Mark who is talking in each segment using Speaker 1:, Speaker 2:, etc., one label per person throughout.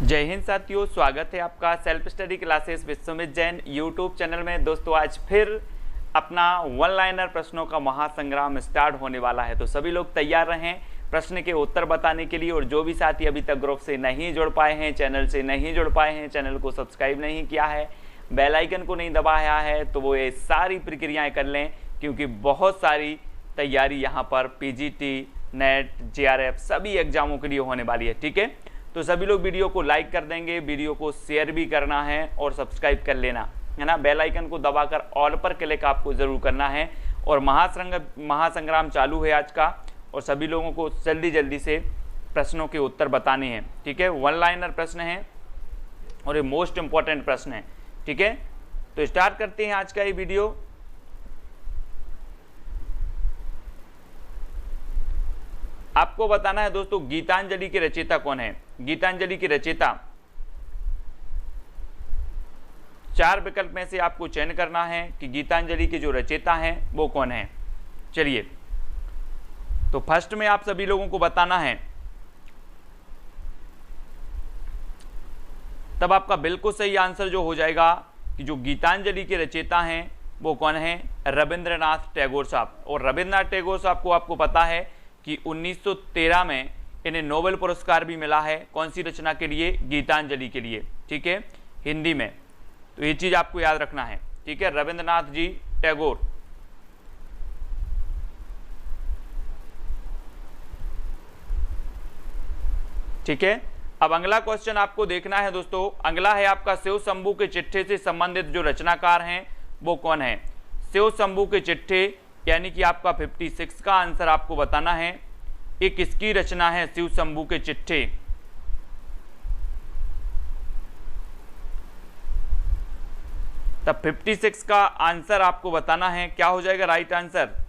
Speaker 1: जय हिंद साथियों, स्वागत है आपका self study classes Vishwamit Jain YouTube channel में। दोस्तों आज फिर अपना वन लाइनर प्रश्नों का महासंग्राम स्टार्ट होने वाला है, तो सभी लोग तैयार रहें प्रश्न के उत्तर बताने के लिए। और जो भी साथी अभी तक ग्रुप से नहीं जुड़ पाए हैं, चैनल से नहीं जुड़ पाए हैं, चैनल को सब्सक्राइब नहीं किया है, बेल आइकन को नहीं दबाया है, तो वो ये सारी प्रक्रियाएँ कर लें, क्योंकि बहुत सारी तैयारी यहाँ पर पीजीटी, नेट, जेआरएफ सभी एग्जामों के लिए होने वाली है। ठीक है, तो सभी लोग वीडियो को लाइक कर देंगे, वीडियो को शेयर भी करना है और सब्सक्राइब कर लेना है ना। बेल आइकन को दबाकर ऑल पर क्लिक आपको ज़रूर करना है। और महासंग्राम चालू है आज का, और सभी लोगों को जल्दी जल्दी से प्रश्नों के उत्तर बताने हैं। ठीक है, वन लाइनर प्रश्न है और ये मोस्ट इंपॉर्टेंट प्रश्न है। ठीक है, तो स्टार्ट करते हैं आज का ये वीडियो। आपको बताना है दोस्तों, गीतांजलि के रचयिता कौन है। गीतांजलि के रचयिता, चार विकल्प में से आपको चयन करना है कि गीतांजलि के जो रचयिता हैं वो कौन है। चलिए, तो फर्स्ट में आप सभी लोगों को बताना है, तब आपका बिल्कुल सही आंसर जो हो जाएगा कि जो गीतांजलि के रचयिता हैं वो कौन है, रविंद्रनाथ टैगोर साहब। और रविंद्रनाथ टैगोर साहब को आपको पता है कि 1913 में इन्हें नोबेल पुरस्कार भी मिला है। कौन सी रचना के लिए, गीतांजलि के लिए। ठीक है, हिंदी में, तो ये चीज आपको याद रखना है। ठीक है, रविंद्रनाथ जी टैगोर। ठीक है, अब अगला क्वेश्चन आपको देखना है दोस्तों। अगला है आपका शिव शंभू के चिट्ठे से संबंधित जो रचनाकार हैं वो कौन है। शिव शंभू के चिट्ठे यानी कि आपका 56 का आंसर आपको बताना है। ये किसकी रचना है, शिव शंभू के चिट्ठे। तब 56 का आंसर आपको बताना है, क्या हो जाएगा राइट आंसर।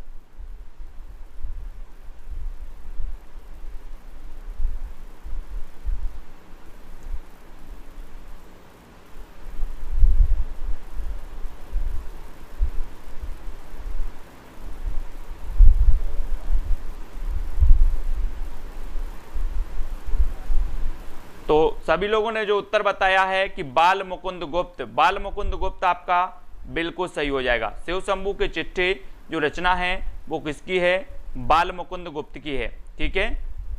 Speaker 1: तो सभी लोगों ने जो उत्तर बताया है कि बाल मुकुंद गुप्त, बाल मुकुंद गुप्त आपका बिल्कुल सही हो जाएगा। शिव शंभू के चिट्ठे जो रचना है वो किसकी है, बाल मुकुंद गुप्त की है। ठीक है,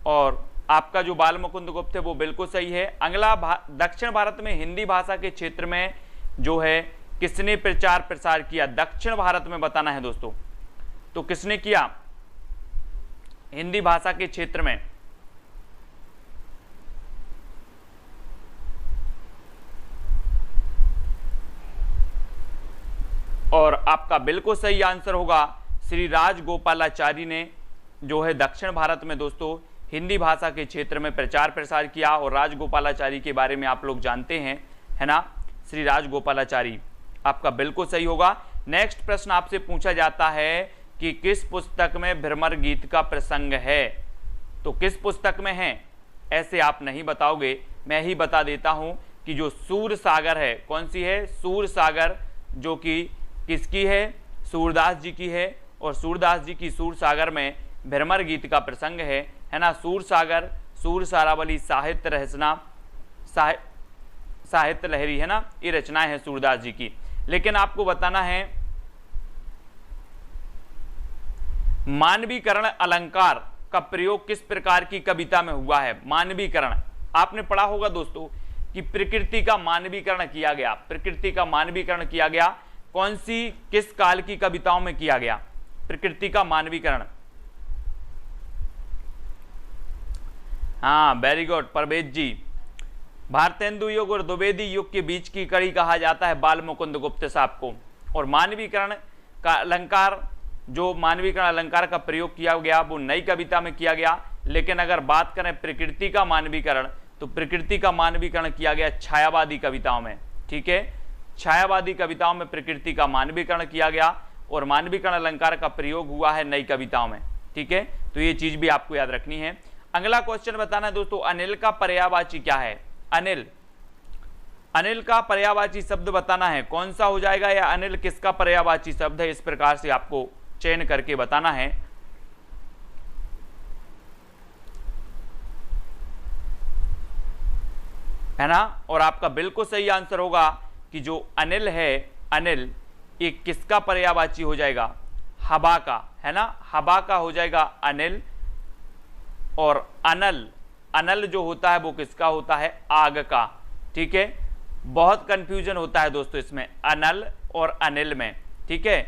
Speaker 1: और आपका जो बाल मुकुंद गुप्त है वो बिल्कुल सही है। अगला दक्षिण भारत में हिंदी भाषा के क्षेत्र में जो है किसने प्रचार प्रसार किया, दक्षिण भारत में बताना है दोस्तों। तो किसने किया हिंदी भाषा के क्षेत्र में। और आपका बिल्कुल सही आंसर होगा श्री राजगोपालाचारी ने जो है दक्षिण भारत में दोस्तों हिंदी भाषा के क्षेत्र में प्रचार प्रसार किया। और राजगोपालाचारी के बारे में आप लोग जानते हैं, है ना, श्री राजगोपालाचारी आपका बिल्कुल सही होगा। नेक्स्ट प्रश्न आपसे पूछा जाता है कि किस पुस्तक में भ्रमर गीत का प्रसंग है। तो किस पुस्तक में है ऐसे आप नहीं बताओगे, मैं ही बता देता हूं कि जो सूर सागर है, कौन सी है, सूर सागर, जो कि किसकी है, सूरदास जी की है। और सूरदास जी की सूर सागर में भ्रमर गीत का प्रसंग है ना। सूर सागर, सूर सारावली, साहित्य रचना, साहित्य लहरी, है ना, ये रचनाएं हैं सूरदास जी की। लेकिन आपको बताना है मानवीकरण अलंकार का प्रयोग किस प्रकार की कविता में हुआ है। मानवीकरण आपने पढ़ा होगा दोस्तों कि प्रकृति का मानवीकरण किया गया, प्रकृति का मानवीकरण किया गया। कौन सी, किस काल की कविताओं में किया गया प्रकृति का मानवीकरण। हाँ, वेरी गुड परवेज जी। भारतेंदु युग और द्विवेदी युग के बीच की कड़ी कहा जाता है बाल मुकुंद गुप्त साहब को। और मानवीकरण का अलंकार, जो मानवीकरण अलंकार का प्रयोग किया गया वो नई कविता में किया गया। लेकिन अगर बात करें प्रकृति का मानवीकरण, तो प्रकृति का मानवीकरण किया गया छायावादी कविताओं में। ठीक है, छायावादी कविताओं में प्रकृति का मानवीकरण किया गया और मानवीकरण अलंकार का प्रयोग हुआ है नई कविताओं में। ठीक है, तो ये चीज भी आपको याद रखनी है। अगला क्वेश्चन बताना है दोस्तों, अनिल का पर्यायवाची क्या है। अनिल, अनिल का पर्यायवाची शब्द बताना है, कौन सा हो जाएगा, या अनिल किसका पर्यायवाची शब्द है, इस प्रकार से आपको चयन करके बताना है। है ना। और आपका बिल्कुल सही आंसर होगा कि जो अनिल है, अनिल ये किसका पर्यायवाची हो जाएगा, हवा का, है ना, हवा का हो जाएगा अनिल। और अनल, अनल जो होता है वो किसका होता है, आग का। ठीक है, बहुत कंफ्यूजन होता है दोस्तों इसमें अनल और अनिल में। ठीक है,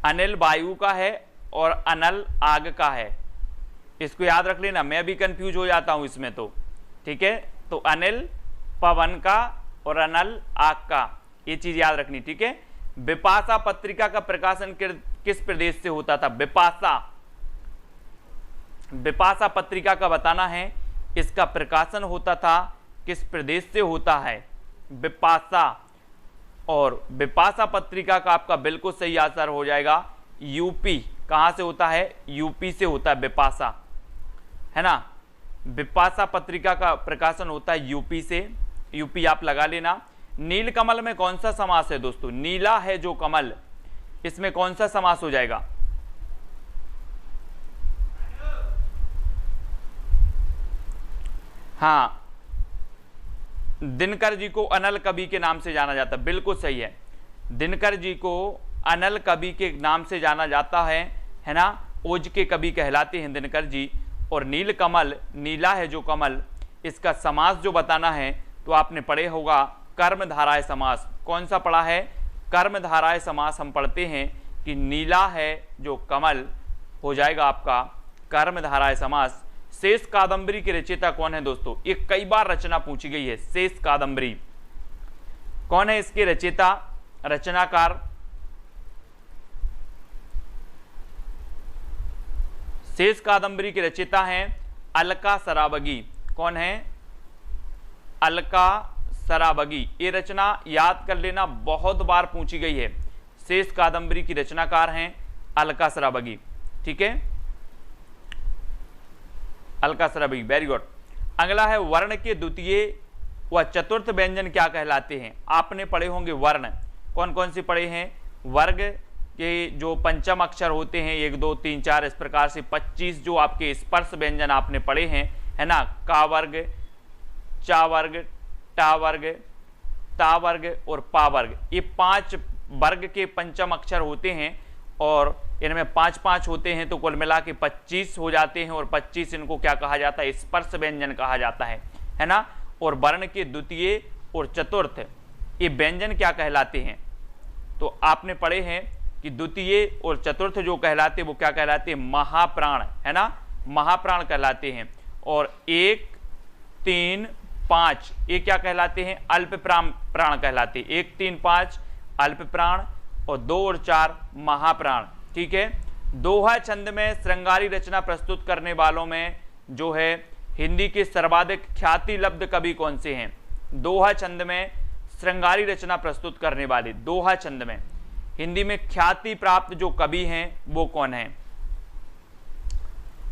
Speaker 1: अनिल वायु का है और अनल आग का है, इसको याद रख लेना, मैं भी कंफ्यूज हो जाता हूं इसमें तो। ठीक है, तो अनिल पवन का और अनल आग का, ये चीज याद रखनी। ठीक है, बिपाशा पत्रिका का प्रकाशन किस प्रदेश से होता था, बिपाशा, बिपाशा पत्रिका का बताना है, इसका प्रकाशन होता था किस प्रदेश से होता है, बिपाशा। और बिपाशा पत्रिका का आपका बिल्कुल सही आंसर हो जाएगा यूपी। कहां से होता है, यूपी से होता है बिपाशा, है ना। बिपाशा पत्रिका का प्रकाशन होता है यूपी से, यूपी आप लगा लेना। नीलकमल में कौन सा समास है दोस्तों, नीला है जो कमल, इसमें कौन सा समास हो जाएगा, हाँ, दिनकर जी को अनल कवि के नाम से जाना जाता है, बिल्कुल सही है, दिनकर जी को अनल कवि के नाम से जाना जाता है ना, ओज के कवि कहलाते हैं दिनकर जी। और नीलकमल, नीला है जो कमल, इसका समास जो बताना है तो आपने पढ़े होगा कर्मधाराय समास। कौन सा पढ़ा है, कर्मधाराय समास हम पढ़ते हैं कि नीला है जो कमल हो जाएगा आपका कर्मधाराय समास। शेष कादंबरी के रचयिता कौन है दोस्तों, ये कई बार रचना पूछी गई है, शेष कादंबरी कौन है इसके रचयिता, रचनाकार, शेष कादंबरी के रचयिता हैं अलका सराबगी। कौन है, अलका सराबगी। ये रचना याद कर लेना, बहुत बार पूछी गई है। शेष कादंबरी की रचनाकार हैं अलका सराबगी। ठीक है, अलका सराबगी, वेरी गुड। अगला है वर्ण के द्वितीय व चतुर्थ व्यंजन क्या कहलाते हैं। आपने पढ़े होंगे वर्ण, कौन कौन से पढ़े हैं, वर्ग के जो पंचम अक्षर होते हैं 1 2 3 4 इस प्रकार से 25 जो आपके स्पर्श व्यंजन आपने पढ़े हैं, है ना, का वर्ग, चा वर्ग, टा वर्ग, ता वर्ग और पा वर्ग, ये 5 वर्ग के पंचम अक्षर होते हैं और इनमें 5 5 होते हैं, तो कुल मिला के 25 हो जाते हैं। और 25 इनको क्या कहा जाता है, स्पर्श व्यंजन कहा जाता है ना। और वर्ण के द्वितीय और चतुर्थ ये व्यंजन क्या कहलाते हैं, तो आपने पढ़े हैं कि द्वितीय और चतुर्थ जो कहलाते वो क्या कहलाते हैं, महाप्राण, है ना, महाप्राण कहलाते हैं। और 1 3 5 ये क्या कहलाते हैं, अल्प प्राण कहलाते हैं। 1 3 5 अल्प प्राण और 2 और 4 महाप्राण। ठीक है, दोहा छंद में श्रृंगारी रचना प्रस्तुत करने वालों में जो है हिंदी के सर्वाधिक ख्याति लब्ध कवि कौन से हैं, दोहा छंद में श्रृंगारी रचना प्रस्तुत करने वाले, दोहा छंद में हिंदी में ख्याति प्राप्त जो कवि हैं वो कौन है।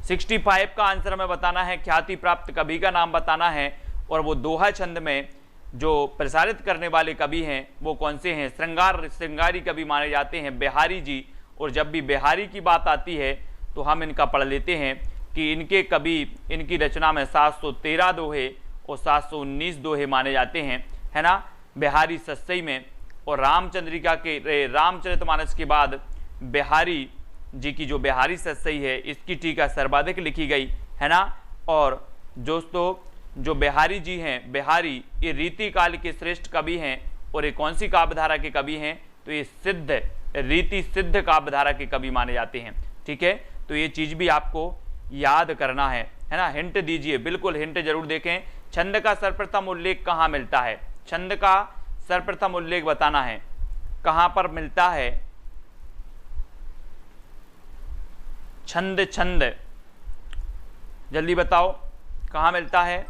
Speaker 1: 65 का आंसर हमें बताना है, ख्याति प्राप्त कवि का नाम बताना है। और वो दोहा छंद में जो प्रसारित करने वाले कवि हैं वो कौन से हैं, श्रृंगारी कवि माने जाते हैं बिहारी जी। और जब भी बिहारी की बात आती है तो हम इनका पढ़ लेते हैं कि इनके कवि, इनकी रचना में 713 दोहे और 719 दोहे माने जाते हैं, है ना, बिहारी सस्सई में। और रामचंद्रिका के रामचरितमानस के बाद बिहारी जी की जो बिहारी सस्सई है इसकी टीका सर्वाधिक लिखी गई, है ना। और दोस्तों जो बिहारी जी हैं, बिहारी ये रीति काल के श्रेष्ठ कवि हैं। और ये कौन सी काव्यधारा के कवि हैं, तो ये सिद्ध, रीति सिद्ध काव्यधारा के कवि माने जाते हैं। ठीक है, तो ये चीज भी आपको याद करना है ना। हिंट दीजिए, बिल्कुल हिंट जरूर देखें। छंद का सर्वप्रथम उल्लेख कहाँ मिलता है, छंद का सर्वप्रथम उल्लेख बताना है, कहां पर मिलता है छंद, छंद जल्दी बताओ कहां मिलता है।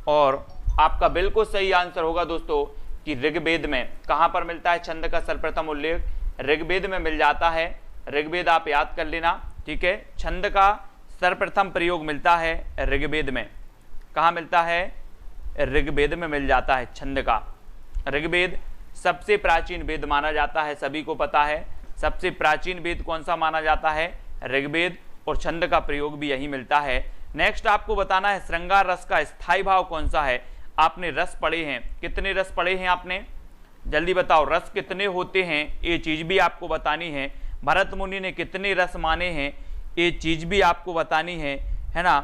Speaker 1: और आपका बिल्कुल सही आंसर होगा दोस्तों कि ऋग्वेद में। कहां पर मिलता है छंद का सर्वप्रथम उल्लेख, ऋग्वेद में मिल जाता है। ऋग्वेद आप याद कर लेना। ठीक है, छंद का सर्वप्रथम प्रयोग मिलता है ऋग्वेद में। कहां मिलता है, ऋग्वेद में मिल जाता है छंद का। ऋग्वेद सबसे प्राचीन वेद माना जाता है, सभी को पता है। सबसे प्राचीन वेद कौन सा माना जाता है, ऋग्वेद। और छंद का प्रयोग भी यही मिलता है। नेक्स्ट आपको बताना है श्रृंगार रस का स्थायी भाव कौन सा है। आपने रस पढ़े हैं, कितने रस पढ़े हैं आपने, जल्दी बताओ। रस कितने होते हैं ये चीज भी आपको बतानी है। भरत मुनि ने कितने रस माने हैं ये चीज भी आपको बतानी है ना।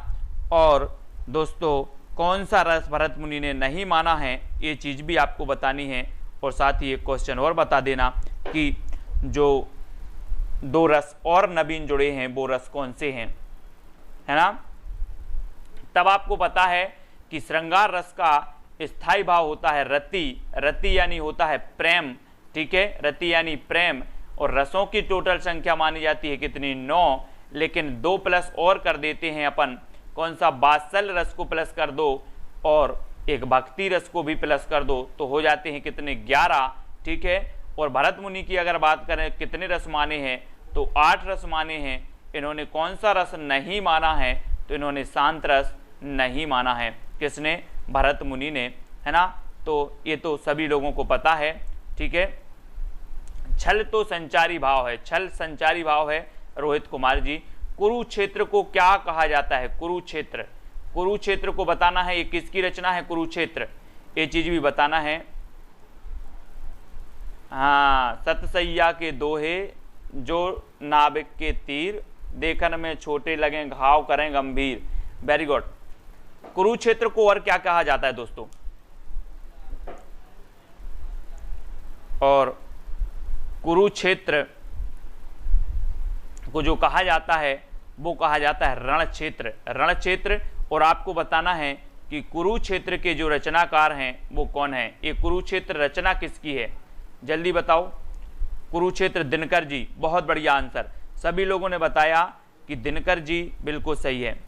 Speaker 1: और दोस्तों कौन सा रस भरत मुनि ने नहीं माना है ये चीज भी आपको बतानी है। और साथ ही एक क्वेश्चन और बता देना कि जो 2 रस और नवीन जुड़े हैं वो रस कौन से हैं, है ना। तब आपको पता है कि श्रृंगार रस का स्थायी भाव होता है रति, रति यानी होता है प्रेम, ठीक है, रति यानी प्रेम। और रसों की टोटल संख्या मानी जाती है कितनी, 9, लेकिन 2 प्लस और कर देते हैं अपन, कौन सा, वात्सल्य रस को प्लस कर दो और एक भक्ति रस को भी प्लस कर दो तो हो जाते हैं कितने, 11, ठीक है। और भरत मुनि की अगर बात करें कितने रस माने हैं तो 8 रस माने हैं। इन्होंने कौन सा रस नहीं माना है तो इन्होंने शांत रस नहीं माना है। किसने, भरत मुनि ने, है ना। तो ये तो सभी लोगों को पता है, ठीक है। छल तो संचारी भाव है, छल संचारी भाव है रोहित कुमार जी। कुरुक्षेत्र को क्या कहा जाता है, कुरुक्षेत्र, कुरुक्षेत्र को बताना है, ये किसकी रचना है कुरुक्षेत्र, ये चीज भी बताना है। हाँ, सतसैया के दोहे जो नाविक के तीर, देखन में छोटे लगे घाव करें गंभीर। Very good. कुरुक्षेत्र को और क्या कहा जाता है दोस्तों, और कुरुक्षेत्र को जो कहा जाता है वो कहा जाता है रण क्षेत्र, रण क्षेत्र। और आपको बताना है कि कुरुक्षेत्र के जो रचनाकार हैं वो कौन है, ये कुरुक्षेत्र रचना किसकी है, जल्दी बताओ। कुरुक्षेत्र दिनकर जी, बहुत बढ़िया आंसर, सभी लोगों ने बताया कि दिनकर जी बिल्कुल सही है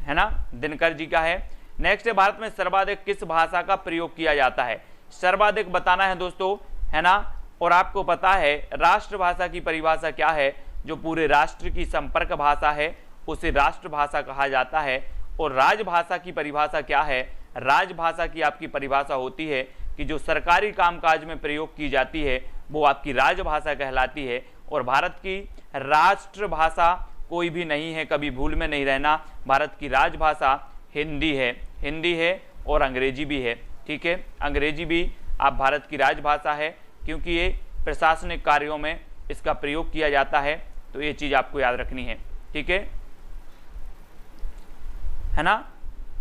Speaker 1: ना, दिनकर जी का है। नेक्स्ट है, भारत में सर्वाधिक किस भाषा का प्रयोग किया जाता है, सर्वाधिक बताना है दोस्तों, है ना। और आपको पता है राष्ट्रभाषा की परिभाषा क्या है, जो पूरे राष्ट्र की संपर्क भाषा है उसे राष्ट्रभाषा कहा जाता है। और राजभाषा की परिभाषा क्या है, राजभाषा की आपकी परिभाषा होती है कि जो सरकारी कामकाज में प्रयोग की जाती है वो आपकी राजभाषा कहलाती है। और भारत की राष्ट्रभाषा कोई भी नहीं है, कभी भूल में नहीं रहना, भारत की राजभाषा हिंदी है, हिंदी है और अंग्रेजी भी है, ठीक है। अंग्रेजी भी आप भारत की राजभाषा है क्योंकि ये प्रशासनिक कार्यों में इसका प्रयोग किया जाता है, तो ये चीज आपको याद रखनी है, ठीक है ना।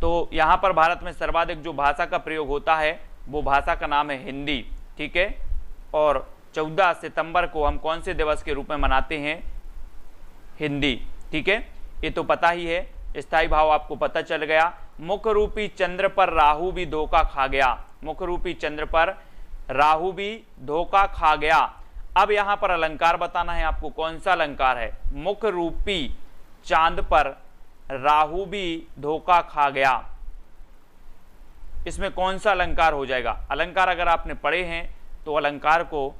Speaker 1: तो यहाँ पर भारत में सर्वाधिक जो भाषा का प्रयोग होता है वो भाषा का नाम है हिंदी, ठीक है। और 14 सितंबर को हम कौन से दिवस के रूप में मनाते हैं, हिंदी, ठीक है, ये तो पता ही है। स्थायी भाव आपको पता चल गया। मुख रूपी चंद्र पर राहु भी धोखा खा गया, मुख रूपी चंद्र पर राहु भी धोखा खा गया। अब यहां पर अलंकार बताना है आपको, कौन सा अलंकार है, मुख रूपी चांद पर राहु भी धोखा खा गया, इसमें कौन सा अलंकार हो जाएगा। अलंकार अगर आपने पढ़े हैं तो अलंकार को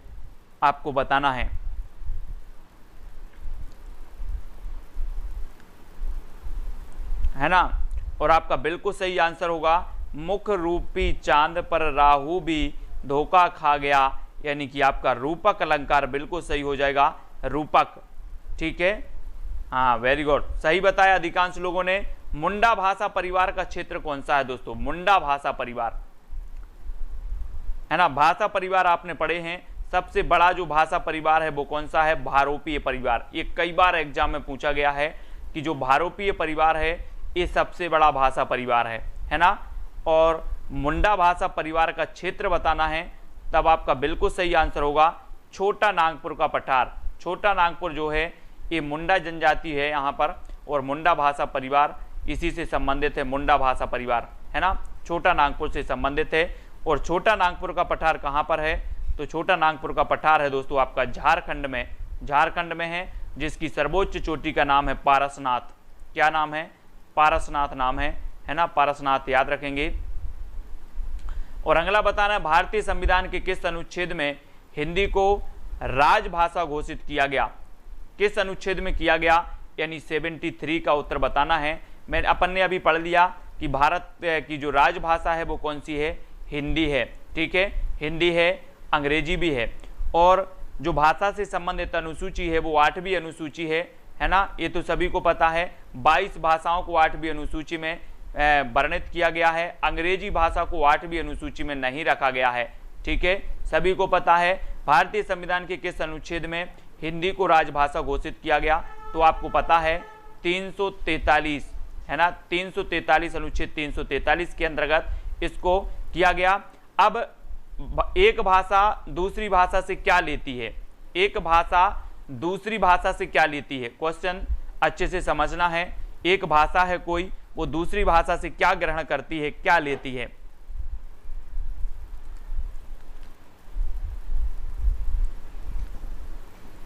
Speaker 1: आपको बताना है ना। और आपका बिल्कुल सही आंसर होगा मुख रूपी चांद पर राहु भी धोखा खा गया, यानी कि आपका रूपक अलंकार बिल्कुल सही हो जाएगा, रूपक, ठीक है। हाँ, वेरी गुड, सही बताया अधिकांश लोगों ने। मुंडा भाषा परिवार का क्षेत्र कौन सा है दोस्तों, मुंडा भाषा परिवार, है ना। भाषा परिवार आपने पढ़े हैं, सबसे बड़ा जो भाषा परिवार है वो कौन सा है, भारोपीय परिवार। ये कई बार एग्जाम में पूछा गया है कि जो भारोपीय परिवार है ये सबसे बड़ा भाषा परिवार है ना। और मुंडा भाषा परिवार का क्षेत्र बताना है, तब आपका बिल्कुल सही आंसर होगा छोटा नागपुर का पठार। छोटा नागपुर जो है ये मुंडा जनजाति है यहाँ पर, और मुंडा भाषा परिवार इसी से संबंधित है, मुंडा भाषा परिवार, है ना, छोटा नागपुर से संबंधित है। और छोटा नागपुर का पठार कहाँ पर है, तो छोटा नागपुर का पठार है दोस्तों आपका झारखंड में, झारखंड में है, जिसकी सर्वोच्च चोटी का नाम है पारसनाथ। क्या नाम है, पारसनाथ नाम है ना, पारसनाथ याद रखेंगे। और अगला बताना है, भारतीय संविधान के किस अनुच्छेद में हिंदी को राजभाषा घोषित किया गया, किस अनुच्छेद में किया गया, यानी 73 का उत्तर बताना है। मैं अपन ने अभी पढ़ लिया कि भारत की जो राजभाषा है वो कौन सी है, हिंदी है, ठीक है, हिंदी है, अंग्रेजी भी है। और जो भाषा से संबंधित अनुसूची है वो 8वीं अनुसूची है ना, ये तो सभी को पता है। 22 भाषाओं को 8वीं अनुसूची में वर्णित किया गया है। अंग्रेजी भाषा को 8वीं अनुसूची में नहीं रखा गया है। ठीक है, सभी को पता है भारतीय संविधान के किस अनुच्छेद में हिंदी को राजभाषा घोषित किया गया, तो आपको पता है 343, है ना, 343 अनुच्छेद 343 के अंतर्गत इसको किया गया। अब एक भाषा दूसरी भाषा से क्या लेती है, एक भाषा दूसरी भाषा से क्या लेती है, क्वेश्चन अच्छे से समझना है। एक भाषा है कोई, वो दूसरी भाषा से क्या ग्रहण करती है, क्या लेती है।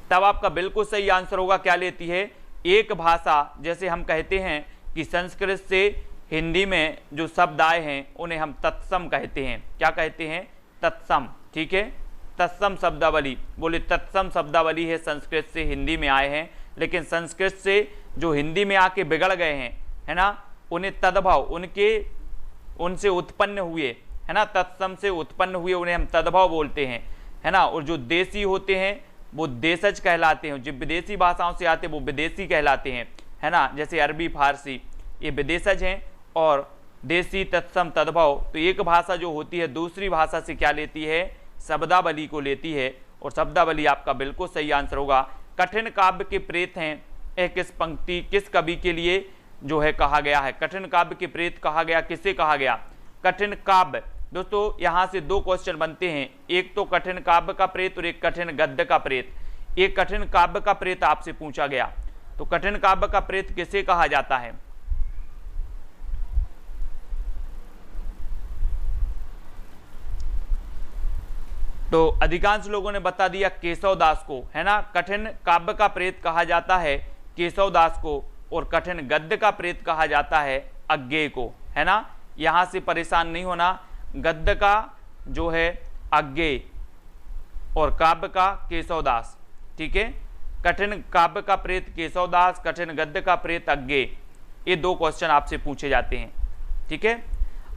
Speaker 1: तब आपका बिल्कुल सही आंसर होगा क्या लेती है। एक भाषा, जैसे हम कहते हैं कि संस्कृत से हिंदी में जो शब्द आए हैं उन्हें हम तत्सम कहते हैं। क्या कहते हैं, तत्सम। ठीक है, तत्सम शब्दावली, बोले तत्सम शब्दावली है, संस्कृत से हिंदी में आए हैं, लेकिन संस्कृत से जो हिंदी में आके बिगड़ गए हैं, है ना, उन्हें तद्भव, उनसे उत्पन्न हुए, है ना, तत्सम से उत्पन्न हुए उन्हें हम तद्भव बोलते हैं, है ना। और जो देसी होते हैं वो देशज कहलाते हैं, जो विदेशी भाषाओं से आते हैं वो विदेशी कहलाते हैं, है ना, जैसे अरबी फारसी, ये विदेशज हैं। और देसी, तत्सम, तद्भव, तो एक भाषा जो होती है दूसरी भाषा से क्या लेती है, शब्दावली को लेती है। और शब्दावली आपका बिल्कुल सही आंसर होगा। कठिन काव्य के प्रेत हैं, एक किस पंक्ति, किस कवि के लिए जो है कहा गया है, कठिन काव्य के प्रेत कहा गया, किसे कहा गया, कठिन काव्य। दोस्तों यहां से दो क्वेश्चन बनते हैं, एक तो कठिन काव्य का प्रेत और एक कठिन गद्य का प्रेत। एक कठिन काव्य का प्रेत आपसे पूछा गया, तो कठिन काव्य का प्रेत किसे कहा जाता है। तो अधिकांश लोगों ने बता दिया केशव दास को, है ना। कठिन काव्य का प्रेत कहा जाता है केशव दास को, और कठिन गद्य का प्रेत कहा जाता है अज्ञेय को, है ना। यहां से परेशान नहीं होना, गद्य का जो है अज्ञेय और काव्य का केशव दास। ठीक है, कठिन काव्य का प्रेत केशव दास, कठिन गद्य का प्रेत अज्ञेय, ये दो क्वेश्चन आपसे पूछे जाते हैं। ठीक है,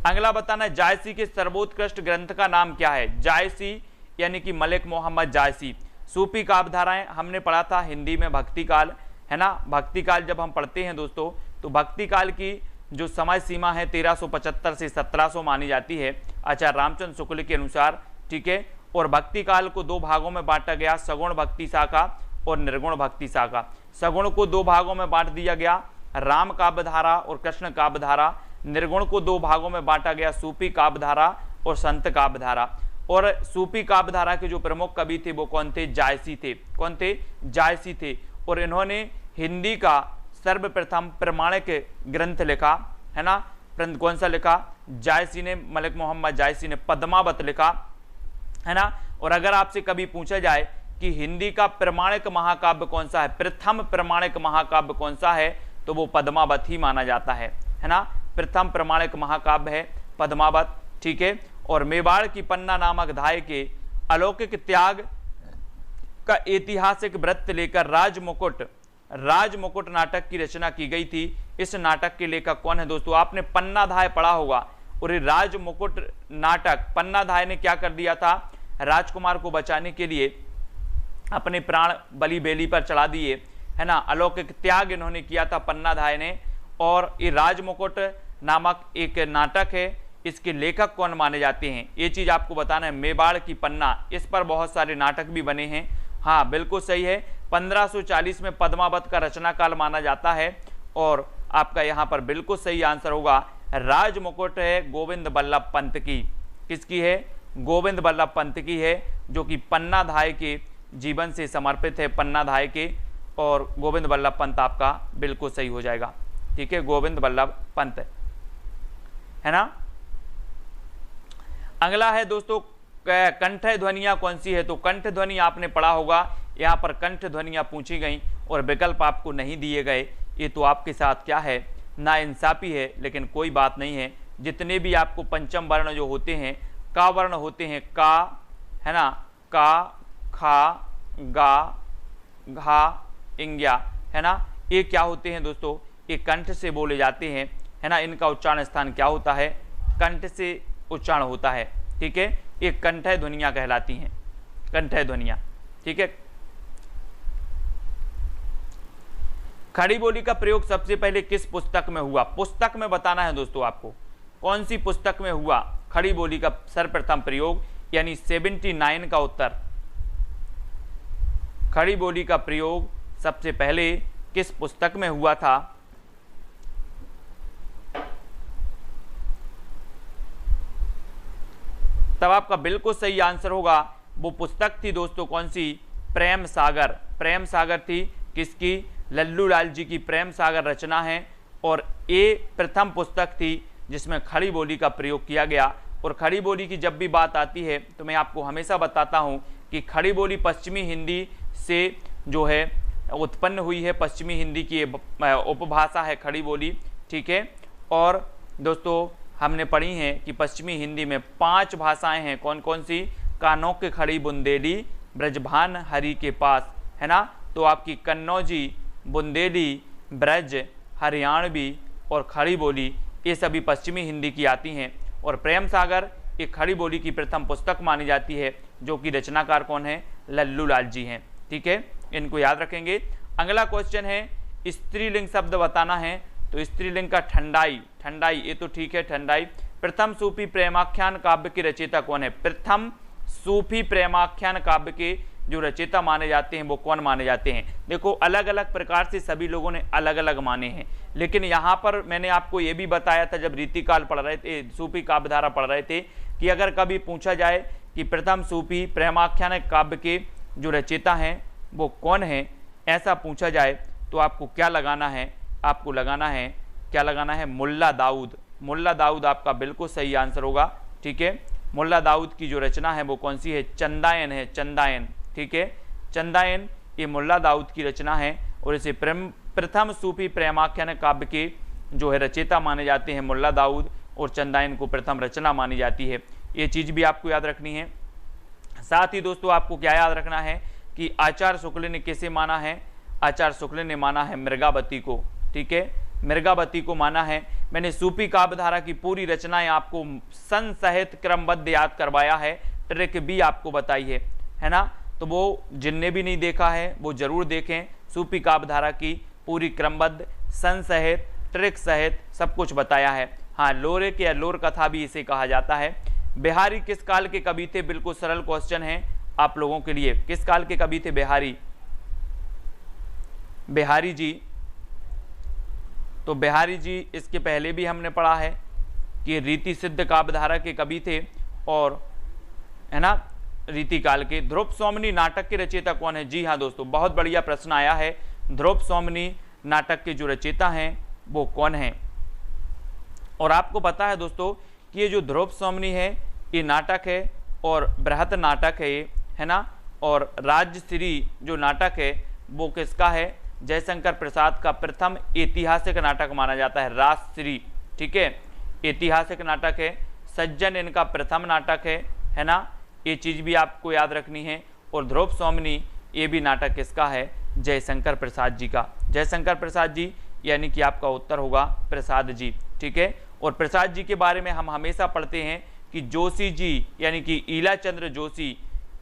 Speaker 1: अगला बताना, जायसी के सर्वोत्कृष्ट ग्रंथ का नाम क्या है। जायसी यानी कि मलिक मोहम्मद जायसी। सूफी काव्य धाराएं हमने पढ़ा था हिंदी में भक्ति काल, है ना। भक्ति काल जब हम पढ़ते हैं दोस्तों, तो भक्ति काल की जो समय सीमा है 1375 से 1700 मानी जाती है आचार्य रामचंद्र शुक्ल के अनुसार। ठीक है, और भक्ति काल को दो भागों में बांटा गया, सगुण भक्ति शाखा और निर्गुण भक्ति शाखा। सगुण को दो भागों में बांट दिया गया, राम काव्य धारा और कृष्ण काव्य धारा। निर्गुण को दो भागों में बांटा गया, सूफी काव्य धारा और संत काव्य धारा। और सूफी काव्य धारा के जो प्रमुख कवि थे वो कौन थे, जायसी थे। कौन थे, जायसी थे। और इन्होंने हिंदी का सर्वप्रथम प्रमाणिक ग्रंथ लिखा, है ना। कौन सा लिखा, जायसी ने, मलिक मोहम्मद जायसी ने पद्मावत लिखा, है ना। और अगर आपसे कभी पूछा जाए कि हिंदी का प्रमाणिक महाकाव्य कौन सा है, प्रथम प्रमाणिक महाकाव्य कौन सा है, तो वो पद्मावत ही माना जाता है ना। प्रथम प्रमाणिक महाकाव्य है पद्मावत। ठीक है, और मेवाड़ की पन्ना नामक धाय के अलौकिक त्याग का ऐतिहासिक वृत्त लेकर राजमुकुट नाटक की रचना की गई थी। इस नाटक के लेखक कौन है दोस्तों, आपने पन्ना धाय पढ़ा होगा। और ये राजमुकुट नाटक, पन्ना धाय ने क्या कर दिया था, राजकुमार को बचाने के लिए अपने प्राण बलि बेली पर चढ़ा दिए, है ना। अलौकिक त्याग इन्होंने किया था पन्ना धाय ने। और ये राजमुकुट नामक एक नाटक है, इसके लेखक कौन माने जाते हैं, ये चीज आपको बताना है। मेवाड़ की पन्ना, इस पर बहुत सारे नाटक भी बने हैं। हाँ बिल्कुल सही है, 1540 में पद्मावत का रचना काल माना जाता है। और आपका यहाँ पर बिल्कुल सही आंसर होगा, राजमुकुट है गोविंद बल्लभ पंत की। किसकी है, गोविंद बल्लभ पंत की है, जो कि पन्ना धाय के जीवन से समर्पित है, पन्ना धाय के। और गोविंद बल्लभ पंत आपका बिल्कुल सही हो जाएगा। ठीक है, गोविंद बल्लभ पंत, है ना। अगला है दोस्तों, कंठ ध्वनियां कौन सी है। तो कंठ ध्वनि आपने पढ़ा होगा, यहाँ पर कंठ ध्वनियां पूछी गई और विकल्प आपको नहीं दिए गए। ये तो आपके साथ क्या है, नाइंसाफी है, लेकिन कोई बात नहीं है। जितने भी आपको पंचम वर्ण जो होते हैं, का वर्ण होते हैं, का, है ना, का, खा, गा, घा, इंग्या, है ना, ये क्या होते हैं दोस्तों, ये कंठ से बोले जाते हैं, है ना। इनका उच्चारण स्थान क्या होता है, कंठ से उच्चारण होता है। ठीक है, ये कंठय ध्वनियां कहलाती हैं, कंठय ध्वनियां। ठीक है, खड़ी बोली का प्रयोग सबसे पहले किस पुस्तक में हुआ? पुस्तक में बताना है दोस्तों आपको, कौन सी पुस्तक में हुआ खड़ी बोली का सर्वप्रथम प्रयोग, यानी 79 का उत्तर। खड़ी बोली का प्रयोग सबसे पहले किस पुस्तक में हुआ था? तब आपका बिल्कुल सही आंसर होगा, वो पुस्तक थी दोस्तों कौन सी? प्रेम सागर। प्रेम सागर थी किसकी? लल्लू लाल जी की प्रेम सागर रचना है, और ये प्रथम पुस्तक थी जिसमें खड़ी बोली का प्रयोग किया गया। और खड़ी बोली की जब भी बात आती है तो मैं आपको हमेशा बताता हूँ कि खड़ी बोली पश्चिमी हिंदी से जो है उत्पन्न हुई है, पश्चिमी हिंदी की उपभाषा है खड़ी बोली, ठीक है। और दोस्तों हमने पढ़ी हैं कि पश्चिमी हिंदी में 5 भाषाएं हैं, कौन कौन सी? कानों के खड़ी बुंदेली, ब्रजभान हरि के पास, है ना। तो आपकी कन्नौजी, बुंदेली, ब्रज, हरियाणवी और खड़ी बोली, ये सभी पश्चिमी हिंदी की आती हैं। और प्रेम सागर एक खड़ी बोली की प्रथम पुस्तक मानी जाती है, जो कि रचनाकार कौन है? लल्लू लाल जी हैं, ठीक है, इनको याद रखेंगे। अगला क्वेश्चन है स्त्रीलिंग शब्द बताना है, तो स्त्रीलिंग का ठंडाई। ठंडाई ये तो ठीक है, ठंडाई। प्रथम सूफी प्रेमाख्यान काव्य के रचयिता कौन है? प्रथम सूफी प्रेमाख्यान काव्य के जो रचयिता माने जाते हैं वो कौन माने जाते हैं? देखो अलग अलग प्रकार से सभी लोगों ने अलग अलग माने हैं, लेकिन यहाँ पर मैंने आपको ये भी बताया था जब रीतिकाल पढ़ रहे थे, सूफी काव्यधारा पढ़ रहे थे, कि अगर कभी पूछा जाए कि प्रथम सूफी प्रेमाख्यान काव्य के जो रचयिता हैं वो कौन है, ऐसा पूछा जाए तो आपको क्या लगाना है? आपको लगाना है, क्या लगाना है? मुल्ला दाऊद। मुल्ला दाऊद आपका बिल्कुल सही आंसर होगा, ठीक है। मुल्ला दाऊद की जो रचना है वो कौन सी है? चंदायन है, चंदायन, ठीक है। चंदायन ये मुल्ला दाऊद की रचना है, और इसे प्रथम सूफी प्रेमाख्यान काव्य के जो है रचयिता माने जाते हैं मुल्ला दाऊद, और चंदायन को प्रथम रचना मानी जाती है। ये चीज़ भी आपको याद रखनी है। साथ ही दोस्तों आपको क्या याद रखना है कि आचार्य शुक्ल ने किसे माना है? आचार्य शुक्ल ने माना है मृगावती को, ठीक है, मृगावती को माना है। मैंने सूफी काव्यधारा की पूरी रचनाएं आपको सन सहित क्रमबद्ध याद करवाया है, ट्रिक भी आपको बताई है ना। तो वो जिनने भी नहीं देखा है वो जरूर देखें, सूफी काव्यधारा की पूरी क्रमबद्ध सन सहित ट्रिक सहित सब कुछ बताया है। हाँ, लोरेक या लोर कथा भी इसे कहा जाता है। बिहारी किस काल के कवि थे? बिल्कुल सरल क्वेश्चन है आप लोगों के लिए। किस काल के कवि थे बिहारी? बिहारी जी, तो बिहारी जी इसके पहले भी हमने पढ़ा है कि रीति सिद्ध काव्यधारा के कवि थे, और है ना रीति काल के। ध्रुव सोमनी नाटक के रचयिता कौन है? जी हाँ दोस्तों, बहुत बढ़िया प्रश्न आया है। ध्रुव सोमनी नाटक के जो रचयिता हैं वो कौन हैं? और आपको पता है दोस्तों कि ये जो ध्रुव सोमनी है ये नाटक है और बृहत नाटक है ये, है ना। और राजश्री जो नाटक है वो किसका है? जयशंकर प्रसाद का प्रथम ऐतिहासिक नाटक माना जाता है, राजश्री, ठीक है, ऐतिहासिक नाटक है। सज्जन इनका प्रथम नाटक है ना। ये चीज़ भी आपको याद रखनी है। और ध्रुव सोमनी ये भी नाटक किसका है? जयशंकर प्रसाद जी का। जयशंकर प्रसाद जी यानी कि आपका उत्तर होगा प्रसाद जी, ठीक है। और प्रसाद जी के बारे में हम हमेशा पढ़ते हैं कि जोशी जी यानी कि ईलाचंद्र जोशी,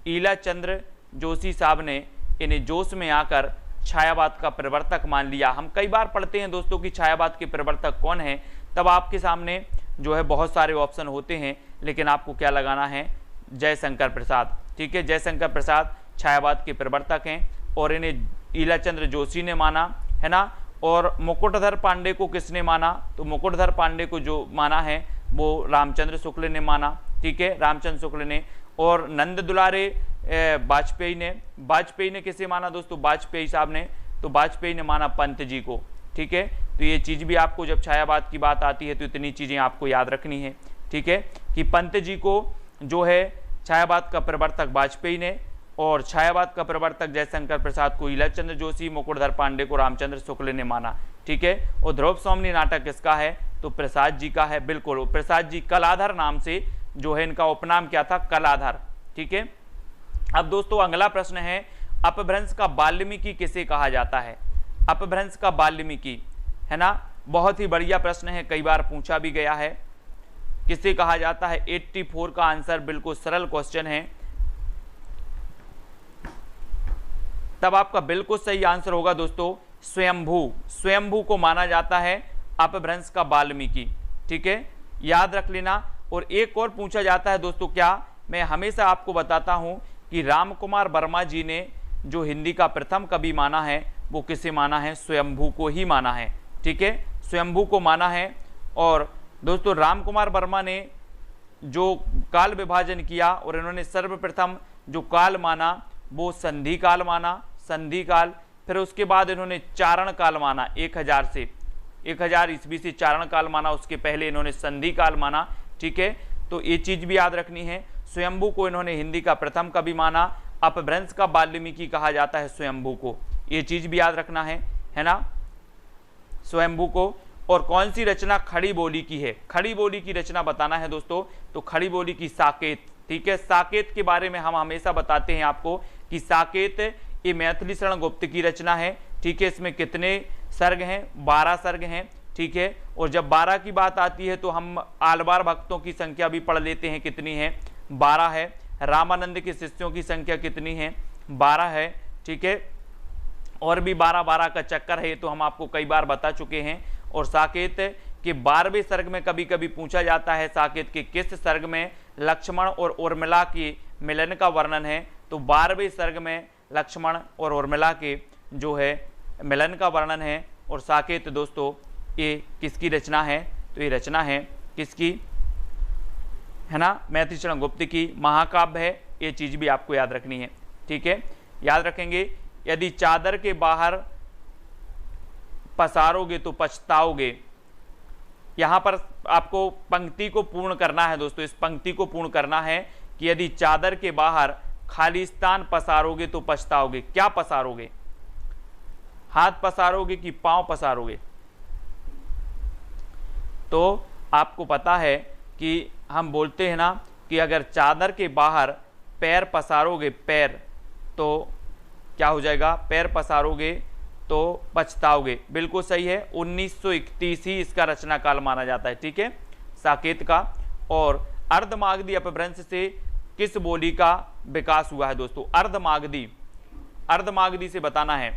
Speaker 1: ईलाचंद्र जोशी साहब ने इन्हें जोश में आकर छायावाद का प्रवर्तक मान लिया। हम कई बार पढ़ते हैं दोस्तों कि छायावाद के प्रवर्तक कौन है, तब आपके सामने जो है बहुत सारे ऑप्शन होते हैं, लेकिन आपको क्या लगाना है? जयशंकर प्रसाद, ठीक है। जयशंकर प्रसाद छायावाद के प्रवर्तक हैं, और इन्हें ईलाचंद्र जोशी ने माना, है ना। और मुकुटधर पांडे को किसने माना? तो मुकुटधर पांडे को जो माना है वो रामचंद्र शुक्ल ने माना, ठीक है, रामचंद्र शुक्ल ने। और नंद दुलारे वाजपेयी ने किसे माना दोस्तों? वाजपेयी साहब ने, तो वाजपेयी ने माना पंत जी को, ठीक है। तो ये चीज़ भी आपको जब छायावाद की बात आती है तो इतनी चीज़ें आपको याद रखनी है, ठीक है, कि पंत जी को जो है छायावाद का प्रवर्तक वाजपेयी ने, और छायावाद का प्रवर्तक जयशंकर प्रसाद को ईलाचंद्र जोशी, मुकुटधर पांडे को रामचंद्र शुक्ल ने माना, ठीक है। और ध्रुव सोमनी नाटक किसका है? तो प्रसाद जी का है, बिल्कुल। प्रसाद जी कलाधर नाम से जो है इनका उपनाम क्या था? कलाधर, ठीक है। अब दोस्तों अगला प्रश्न है, अपभ्रंश का वाल्मीकि किसे कहा जाता है? अपभ्रंश का वाल्मीकि, है ना, बहुत ही बढ़िया प्रश्न है, कई बार पूछा भी गया है। किसे कहा जाता है? 84 का आंसर, बिल्कुल सरल क्वेश्चन है। तब आपका बिल्कुल सही आंसर होगा दोस्तों स्वयंभू, स्वयंभू को माना जाता है अपभ्रंश का वाल्मीकि। ठीक है, याद रख लेना। और एक और पूछा जाता है दोस्तों, क्या मैं हमेशा आपको बताता हूं कि राम कुमार वर्मा जी ने जो हिंदी का प्रथम कवि माना है वो किसे माना है? स्वयंभू को ही माना है। ठीक है, स्वयंभू को माना है। और दोस्तों राम कुमार वर्मा ने जो काल विभाजन किया और इन्होंने सर्वप्रथम जो काल माना वो संधि काल माना, संधि काल। फिर उसके बाद इन्होंने चारण काल माना, 1000 ईस्वी से चारण काल माना, उसके पहले इन्होंने संधि काल माना। ठीक है, तो ये चीज भी याद रखनी है। स्वयंभू को इन्होंने हिंदी का प्रथम कवि माना, अपभ्रंश का वाल्मीकि कहा जाता है स्वयंभू को, ये चीज भी याद रखना है ना, स्वयंभू को। और कौन सी रचना खड़ी बोली की है? खड़ी बोली की रचना बताना है दोस्तों, तो खड़ी बोली की साकेत। ठीक है, साकेत के बारे में हम हमेशा बताते हैं आपको कि साकेत ये मैथिली शरण गुप्त की रचना है। ठीक है, इसमें कितने सर्ग हैं? 12 सर्ग हैं। ठीक है, और जब 12 की बात आती है तो हम आलवार भक्तों की संख्या भी पढ़ लेते हैं, कितनी है? 12 है। रामानंद के शिष्यों की संख्या कितनी है? 12 है। ठीक है, और भी 12 का चक्कर है, तो हम आपको कई बार बता चुके हैं। और साकेत के 12वें सर्ग में कभी कभी पूछा जाता है साकेत के किस सर्ग में लक्ष्मण और उर्मिला के मिलन का वर्णन है? तो 12वें सर्ग में लक्ष्मण और उर्मिला के जो है मिलन का वर्णन है। और साकेत दोस्तों ये किसकी रचना है? तो ये रचना है किसकी? है ना, मैथिली शरण गुप्त की महाकाव्य है। ये चीज भी आपको याद रखनी है। ठीक है, याद रखेंगे। यदि चादर के बाहर पसारोगे तो पछताओगे, यहां पर आपको पंक्ति को पूर्ण करना है दोस्तों। इस पंक्ति को पूर्ण करना है कि यदि चादर के बाहर खालिस्तान पसारोगे तो पछताओगे। क्या पसारोगे? हाथ पसारोगे कि पांव पसारोगे? तो आपको पता है कि हम बोलते हैं ना कि अगर चादर के बाहर पैर पसारोगे, पैर, तो क्या हो जाएगा? पैर पसारोगे तो पछताओगे। बिल्कुल सही है। 1931 ही इसका रचना काल माना जाता है। ठीक है, साकेत का। और अर्धमागधी अपभ्रंश से किस बोली का विकास हुआ है दोस्तों? अर्धमागधी, अर्धमागधी से बताना है।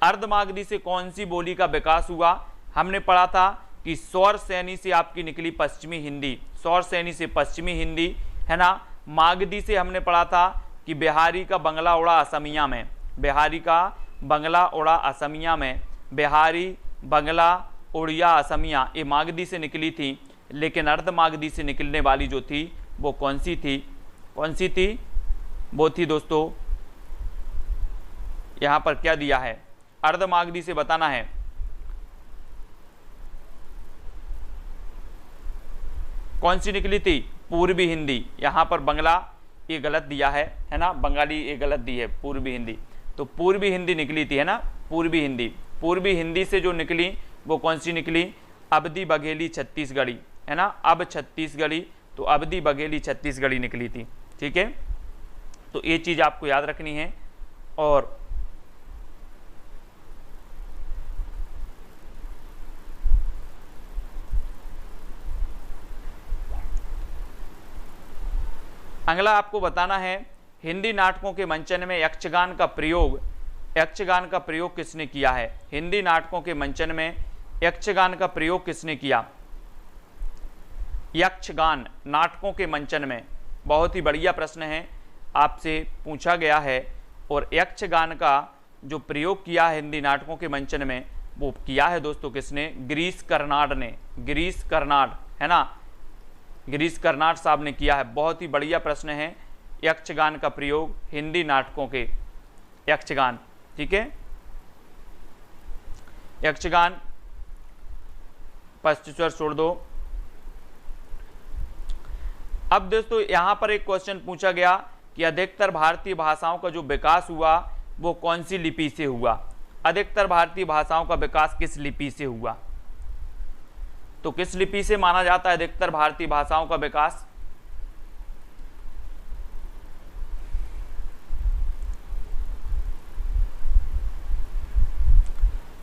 Speaker 1: अर्धमागधी से कौन सी बोली का विकास हुआ? हमने पढ़ा था कि सौर सैनी से आपकी निकली पश्चिमी हिंदी, सौर सैनी से पश्चिमी हिंदी, है ना। मागधी से हमने पढ़ा था कि बिहारी का बंगला उड़ा असमिया में, बिहारी का बंगला उड़ा असमिया में, बिहारी बंगला उड़िया असमिया, ये मागधी से निकली थी। लेकिन अर्धमागधी से निकलने वाली जो थी वो कौन सी थी? कौन सी थी? वो थी दोस्तों, यहां पर क्या दिया है? अर्धमागधी से बताना है। कौन सी निकली थी? पूर्वी हिंदी। यहां पर बंगला ये गलत दिया है ना, बंगाली ये गलत दी है, पूर्वी हिंदी। तो पूर्वी हिंदी निकली थी, है ना, पूर्वी हिंदी। पूर्वी हिंदी से जो निकली वो कौन सी निकली? अवधी बघेली छत्तीसगढ़ी, है ना, अब छत्तीसगढ़ी, तो अवधी बघेली छत्तीसगढ़ी निकली थी। ठीक है, तो ये चीज आपको याद रखनी है। और अगला आपको बताना है, हिंदी नाटकों के मंचन में यक्षगान का प्रयोग, यक्षगान का प्रयोग किसने किया है? हिंदी नाटकों के मंचन में यक्षगान का प्रयोग किसने किया? यक्षगान नाटकों के मंचन में, बहुत ही बढ़िया प्रश्न है, आपसे पूछा गया है। और यक्षगान का जो प्रयोग किया है हिंदी नाटकों के मंचन में, वो किया है दोस्तों किसने? गिरीश कर्नाड ने, गिरीश कर्नाड, है ना, गिरीश कर्नाड साहब ने किया है। बहुत ही बढ़िया प्रश्न है, यक्षगान का प्रयोग हिंदी नाटकों के, यक्षगान। ठीक है, यक्षगान पश्चिम छोड़ दो। अब दोस्तों यहां पर एक क्वेश्चन पूछा गया कि अधिकतर भारतीय भाषाओं का जो विकास हुआ वो कौन सी लिपि से हुआ? अधिकतर भारतीय भाषाओं का विकास किस लिपि से हुआ? तो किस लिपि से माना जाता है अधिकतर भारतीय भाषाओं का विकास?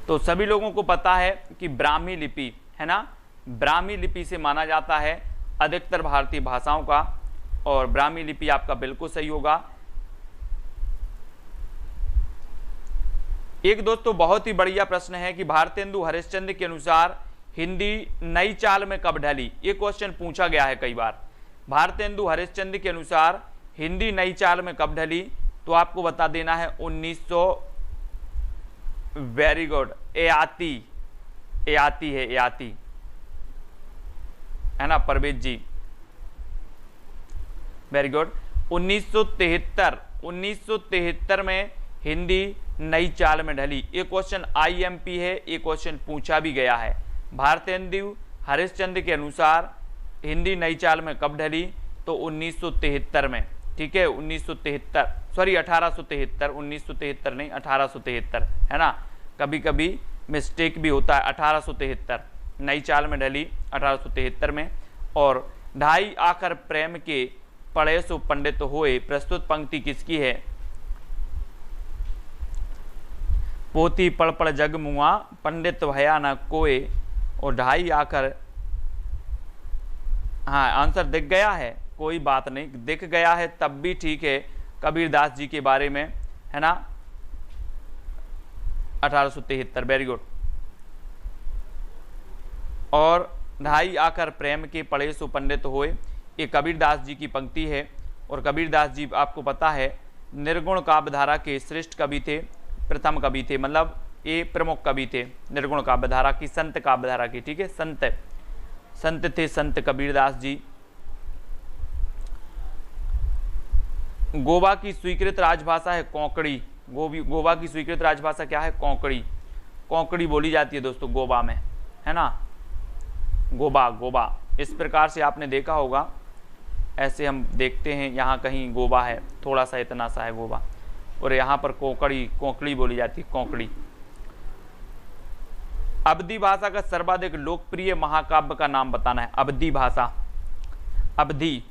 Speaker 1: तो सभी लोगों को पता है कि ब्राह्मी लिपि, है ना, ब्राह्मी लिपि से माना जाता है अधिकतर भारतीय भाषाओं का। और ब्राह्मी लिपि आपका बिल्कुल सही होगा। एक दोस्तों बहुत ही बढ़िया प्रश्न है कि भारतेंदु हरिश्चंद्र के अनुसार हिंदी नई चाल में कब ढली। ये क्वेश्चन पूछा गया है कई बार। भारतेंदु हरिश्चंद्र के अनुसार हिंदी नई चाल में कब ढली, तो आपको बता देना है 1900। वेरी गुड, एआती है ना परवेज जी, वेरी गुड। 1973 में हिंदी नई चाल में ढली। ये क्वेश्चन आईएमपी है, ये क्वेश्चन पूछा भी गया है। भारतेंदु हरिश्चंद्र के अनुसार हिंदी नई चाल में कब ढली, तो 1973 में। ठीक है, 1973, सॉरी 1873, 1973 नहीं 1873 है ना, कभी कभी मिस्टेक भी होता है। 1873 नई चाल में ढली 1873 में। और ढाई आखर प्रेम के पढ़े सो पंडित होए, प्रस्तुत पंक्ति किसकी है। पोथी पढ़ पढ़ जग मुआ, पंडित भया न कोय, और ढाई आखर। हाँ, आंसर दिख गया है, कोई बात नहीं, दिख गया है तब भी ठीक है। कबीरदास जी के बारे में है ना, 1873, वेरी गुड। और ढाई आकर प्रेम के पढ़े सो पंडित होए, ये कबीरदास जी की पंक्ति है। और कबीरदास जी आपको पता है निर्गुण काव्यधारा के श्रेष्ठ कवि थे, प्रथम कवि थे, मतलब ये प्रमुख कवि थे निर्गुण काव्यधारा की, संत काव्यधारा की। ठीक है, संत थे संत कबीरदास जी। गोवा की स्वीकृत राजभाषा है कोंकणी। गोवा की स्वीकृत राजभाषा क्या है, कोंकणी। कोंकणी बोली जाती है दोस्तों गोवा में, है ना, गोवा। इस प्रकार से आपने देखा होगा, ऐसे हम देखते हैं यहाँ कहीं गोवा है, थोड़ा सा इतना सा है गोवा, और यहाँ पर कोंकणी बोली जाती है, कोंकणी। अवधी भाषा का सर्वाधिक लोकप्रिय महाकाव्य का नाम बताना है। अवधी भाषा, अवधी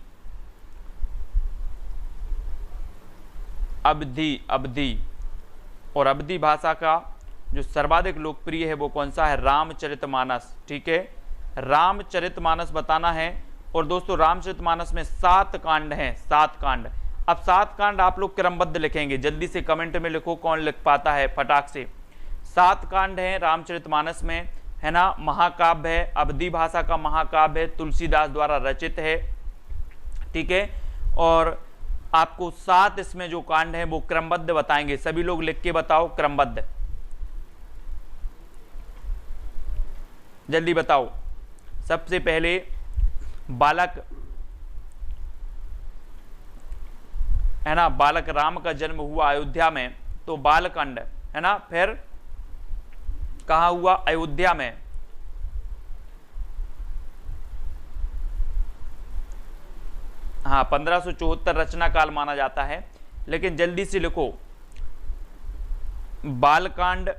Speaker 1: और अवधी भाषा का जो सर्वाधिक लोकप्रिय है वो कौन सा है, रामचरितमानस। ठीक है, रामचरितमानस बताना है। और दोस्तों रामचरितमानस में 7 कांड हैं, 7 कांड। अब 7 कांड आप लोग क्रमबद्ध लिखेंगे, जल्दी से कमेंट में लिखो कौन लिख पाता है फटाक से। 7 कांड हैं रामचरितमानस में, है ना, महाकाव्य है, अवधी भाषा का महाकाव्य है, तुलसीदास द्वारा रचित है। ठीक है, और आपको 7 इसमें जो कांड हैं वो क्रमबद्ध बताएंगे। सभी लोग लिख के बताओ क्रमबद्ध, जल्दी बताओ। सबसे पहले बालक, है ना, बालक राम का जन्म हुआ अयोध्या में, तो बालकांड, है ना। फिर कहाँ हुआ, अयोध्या में। हाँ, 1574 रचना काल माना जाता है, लेकिन जल्दी से लिखो बालकांड,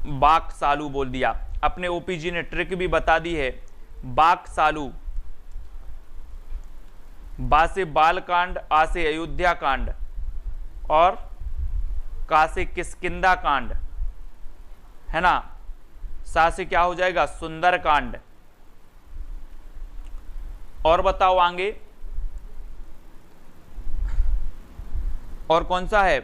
Speaker 1: बाक सालू बोल दिया। अपने ओपीजी ने ट्रिक भी बता दी है, बाक सालू, बा से बालकांड, आ से अयोध्या कांड, और का से किष्किंधा कांड, है ना, सा से क्या हो जाएगा, सुंदर कांड। और बताओ आगे और कौन सा है,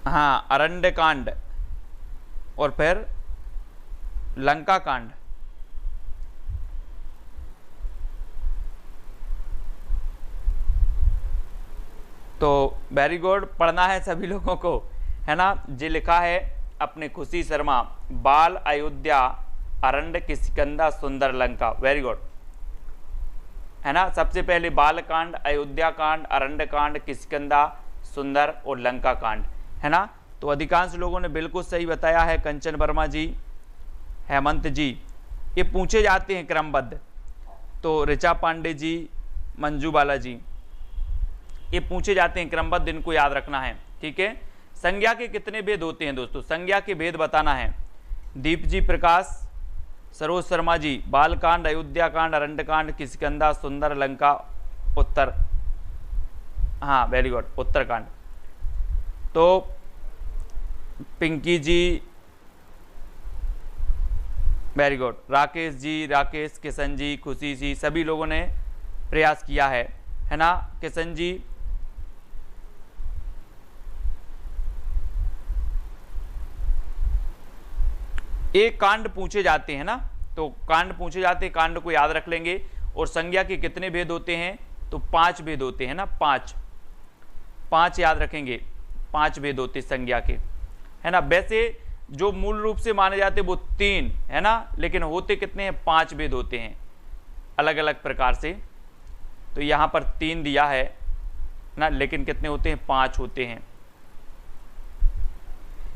Speaker 1: हाँ, अरण्य कांड, और फिर लंका कांड। तो वेरी गुड, पढ़ना है सभी लोगों को, है ना। जी लिखा है अपने खुशी शर्मा, बाल अयोध्या अरण्य किष्किंधा सुंदर लंका, वेरी गुड, है ना। सबसे पहले बालकांड, अयोध्या कांड, अरण्य कांड, किष्किंधा, सुंदर और लंका कांड, है ना। तो अधिकांश लोगों ने बिल्कुल सही बताया है, कंचन वर्मा जी, हेमंत जी। ये पूछे जाते हैं क्रमबद्ध, तो ऋचा पांडे जी, मंजू बाला जी, ये पूछे जाते हैं क्रमबद्ध, इनको याद रखना है। ठीक है, संज्ञा के कितने भेद होते हैं दोस्तों, संज्ञा के भेद बताना है। दीप जी, प्रकाश, सरोज शर्मा जी, बालकांड, अयोध्या कांड, अरण्य कांड, किष्किंधा, सुंदर, लंका, उत्तर, हाँ वेरी गुड, उत्तरकांड। तो पिंकी जी, वेरी गुड, राकेश जी, राकेश, किशन जी, खुशी जी, सभी लोगों ने प्रयास किया है है ना, किशन जी, एक कांड पूछे जाते हैं ना, तो कांड पूछे जाते हैं, कांड को याद रख लेंगे। और संज्ञा के कितने भेद होते हैं, तो 5 भेद होते हैं ना, 5 याद रखेंगे, 5 भेद होते संज्ञा के, है ना। वैसे जो मूल रूप से माने जाते वो 3 है ना, लेकिन होते कितने हैं, 5 भेद होते हैं अलग अलग प्रकार से। तो यहाँ पर 3 दिया है ना, लेकिन कितने होते हैं, 5 होते हैं।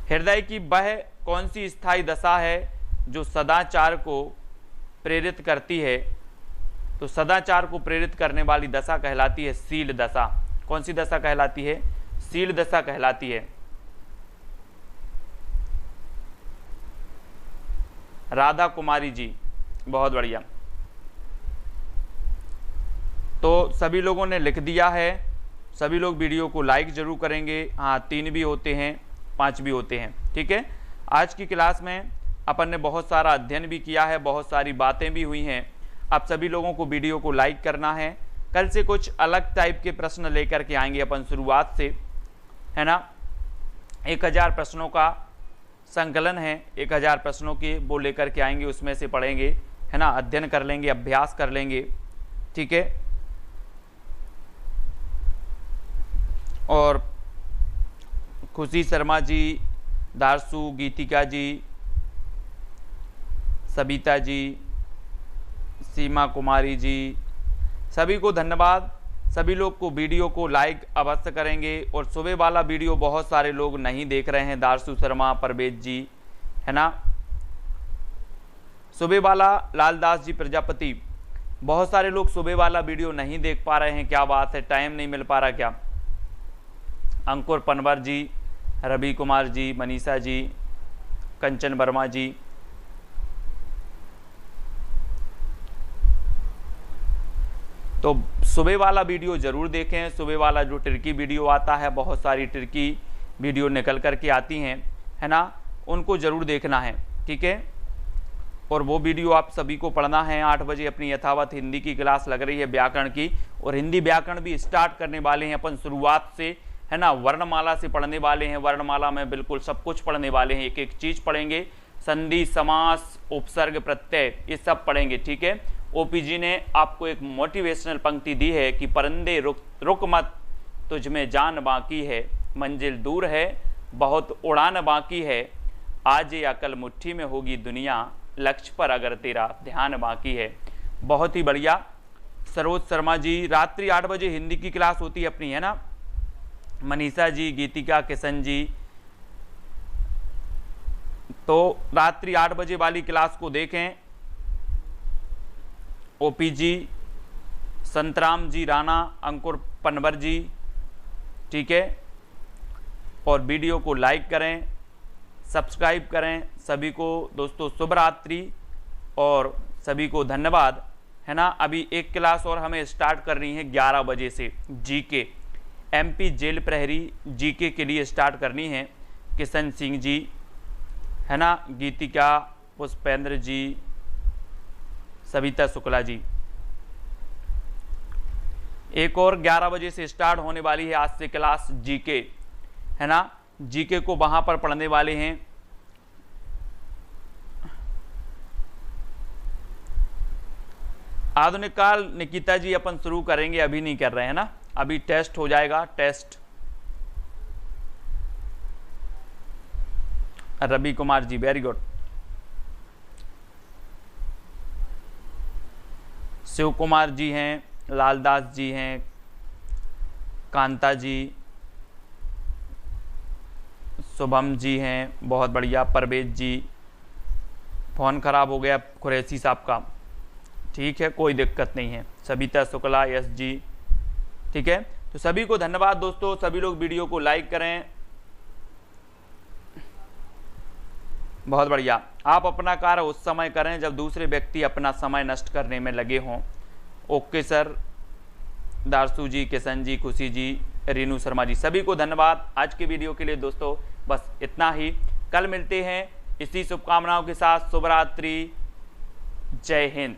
Speaker 1: हृदय की वह कौन सी स्थायी दशा है जो सदाचार को प्रेरित करती है, तो सदाचार को प्रेरित करने वाली दशा कहलाती है शील दशा। कौन सी दशा कहलाती है, शील दशा कहलाती है। राधा कुमारी जी, बहुत बढ़िया। तो सभी लोगों ने लिख दिया है, सभी लोग वीडियो को लाइक जरूर करेंगे। हाँ, 3 भी होते हैं, 5 भी होते हैं, ठीक है। आज की क्लास में अपन ने बहुत सारा अध्ययन भी किया है, बहुत सारी बातें भी हुई हैं। आप सभी लोगों को वीडियो को लाइक करना है। कल से कुछ अलग टाइप के प्रश्न लेकर के आएंगे अपन शुरुआत से, है ना। 1000 प्रश्नों का संकलन है, 1000 प्रश्नों के वो लेकर के आएंगे, उसमें से पढ़ेंगे, है ना, अध्ययन कर लेंगे, अभ्यास कर लेंगे, ठीक है। और खुशी शर्मा जी, दारसू, गीतिका जी, सबिता जी, सीमा कुमारी जी, सभी को धन्यवाद। सभी लोग को वीडियो को लाइक अवश्य करेंगे। और सुबह वाला वीडियो बहुत सारे लोग नहीं देख रहे हैं, दारसू शर्मा, परवेज जी, है ना। सुबह वाला लालदास जी प्रजापति, बहुत सारे लोग सुबह वाला वीडियो नहीं देख पा रहे हैं, क्या बात है, टाइम नहीं मिल पा रहा क्या। अंकुर पनवर जी, रवि कुमार जी, मनीषा जी, कंचन वर्मा जी, तो सुबह वाला वीडियो ज़रूर देखें। सुबह वाला जो ट्रिकी वीडियो आता है, बहुत सारी ट्रिकी वीडियो निकल कर के आती हैं, है ना, उनको ज़रूर देखना है, ठीक है। और वो वीडियो आप सभी को पढ़ना है। 8 बजे अपनी यथावत हिंदी की क्लास लग रही है व्याकरण की, और हिंदी व्याकरण भी स्टार्ट करने वाले हैं अपन शुरुआत से, है ना। वर्णमाला से पढ़ने वाले हैं, वर्णमाला में बिल्कुल सब कुछ पढ़ने वाले हैं, एक एक चीज़ पढ़ेंगे, संधि, समास, उपसर्ग, प्रत्यय, ये सब पढ़ेंगे, ठीक है। ओपी जी ने आपको एक मोटिवेशनल पंक्ति दी है कि परिंदे रुक मत, तुझ में जान बाकी है, मंजिल दूर है, बहुत उड़ान बाकी है, आज या कल मुट्ठी में होगी दुनिया, लक्ष्य पर अगर तेरा ध्यान बाकी है। बहुत ही बढ़िया। सरोज शर्मा जी, रात्रि 8 बजे हिंदी की क्लास होती है अपनी, है ना। मनीषा जी, गीतिका, किशन जी, तो रात्रि 8 बजे वाली क्लास को देखें। ओपी जी, संतराम जी, राणा, अंकुर पनवर जी, ठीक है। और वीडियो को लाइक करें, सब्सक्राइब करें। सभी को दोस्तों शुभ रात्रि और सभी को धन्यवाद, है ना। अभी एक क्लास और हमें स्टार्ट करनी है 11 बजे से, जीके, एमपी जेल प्रहरी जीके के लिए स्टार्ट करनी है। किशन सिंह जी, है ना, गीतिका, पुष्पेंद्र जी, सविता शुक्ला जी, एक और 11 बजे से स्टार्ट होने वाली है आज से क्लास जीके, है ना। जीके को वहां पर पढ़ने वाले हैं। आधुनिक काल निकिता जी अपन शुरू करेंगे, अभी नहीं कर रहे हैं ना, अभी टेस्ट हो जाएगा, test. Ravi Kumar ji, very good. Shiv Kumar ji हैं, लालदास जी हैं, कांता जी, शुभम जी हैं, बहुत बढ़िया। परवेज जी, फ़ोन ख़राब हो गया कुरैशी साहब का, ठीक है, कोई दिक्कत नहीं है। सबिता शुक्ला, यस जी, ठीक है। तो सभी को धन्यवाद दोस्तों, सभी लोग वीडियो को लाइक करें, बहुत बढ़िया। आप अपना कार्य उस समय करें जब दूसरे व्यक्ति अपना समय नष्ट करने में लगे हों। ओके सर, दारसू जी, किशन जी, खुशी जी, रीनू शर्मा जी, सभी को धन्यवाद। आज के वीडियो के लिए दोस्तों बस इतना ही। कल मिलते हैं इसी शुभकामनाओं के साथ। शुभ रात्रि, जय हिंद।